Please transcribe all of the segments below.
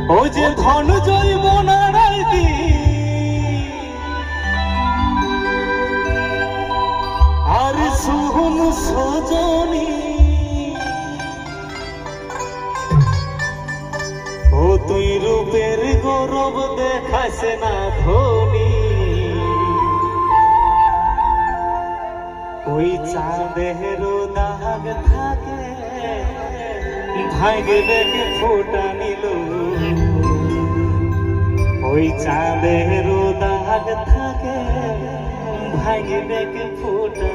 ও যে ধন জৈব নারায়ণী আর সুহম সজনী ও তুই রূপের গৌরব দেখাস না ধনী ওই চাঁদের দাগ থাকে ভাগে দেখে ফোটা নিল ওই চাঁদের দাগ থাকে ভাগে দেখে ফোটা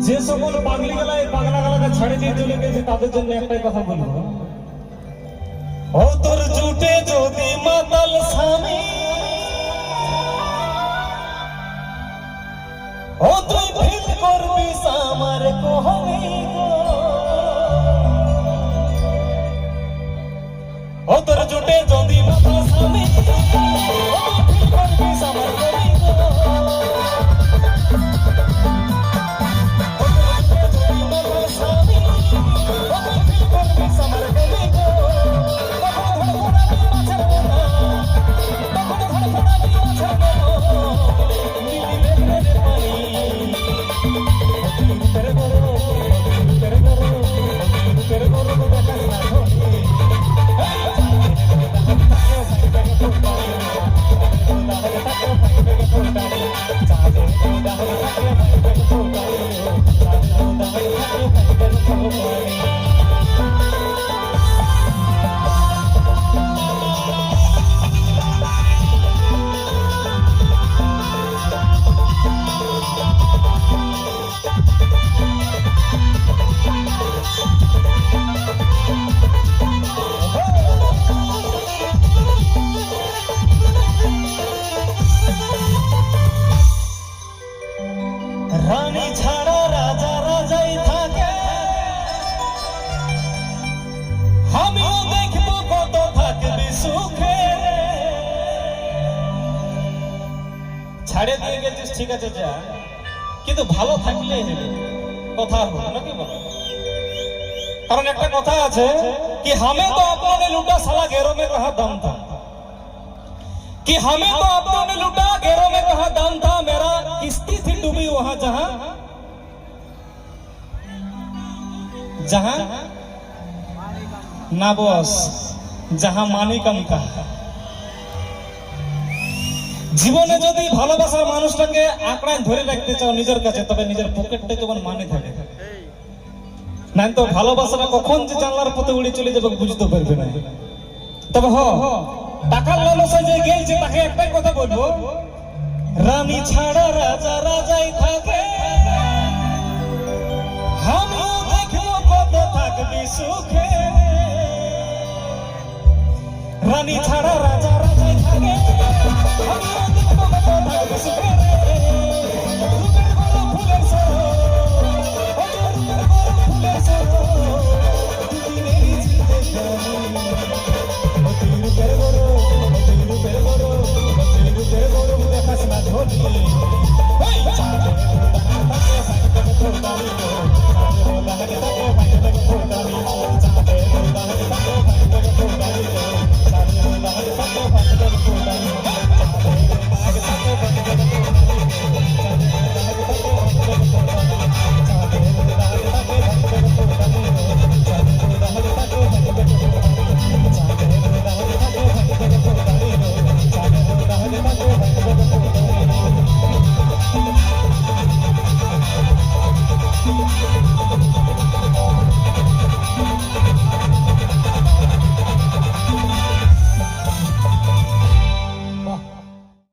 যে সকল পাগলি গেলায় পাগলা গেলাকে ছেড়ে দিয়ে চলে গেছে তাদের জন্য একটাই কথা বলবো ও তোর জুটে যদি মাতাল স্বামী ও তুই ফিল করবি আমার কোহনি ও তোর জুটে যদি মাতাল স্বামী ও তুই ফিল করবি আমার কোহনি রানী ছাড়া রাজা রাজাই থাকে আমিও দেখবো কত থাকবি সুখে ছাড়ে দিয়ে গেছিস ঠিক আছে যা কিন্তু ভালো থাকলেই হবে কথা হবে নাকি বল কারণ একটা কথা আছে कि हमें तो अपनों ने लूटा साला गैरों में कहा दम था कि हमें तो अपनों ने लूटा गैरों में कहा दम था मेरा किस्ती थी डूबी वहां जहां जहां ना बॉस जहां मानी कम था জীবনে যদি ভালোবাসার মানুষটাকে আঁকড়ায় ধরে রাখতে চাও নিজের কাছে তবে নিজের পকেটটা যখন মানে থাকে না তো ভালোবাসাটা কখন যে জানলার পথে উড়ে চলে যাবে বুঝতে পারবে না তবে টাকার লালসায় যে গেলছে তাকে একটাই কথা বলবো রানী ছাড়া রাজা রাজাই থাকে আমিও দেখবো কত থাকবি সুখে রানী ছাড়া রাজা রাজাই থাকে আমিও দেখবো কত থাকবে সুখে রে। রূপের বড় ফুলের সরো, ও যে রূপের বড় ফুলের সরো, দুদিনেরই জিতে জানি। ও তুই রূপের বড়, ও তুই রূপের বড়, ও তুই রূপের বড়, দেখাস না ঝোলি। ওই চাঁদের দানা থাকে সাইকেল তো দাঁড়িয়ে, চাঁদের দানা থাকে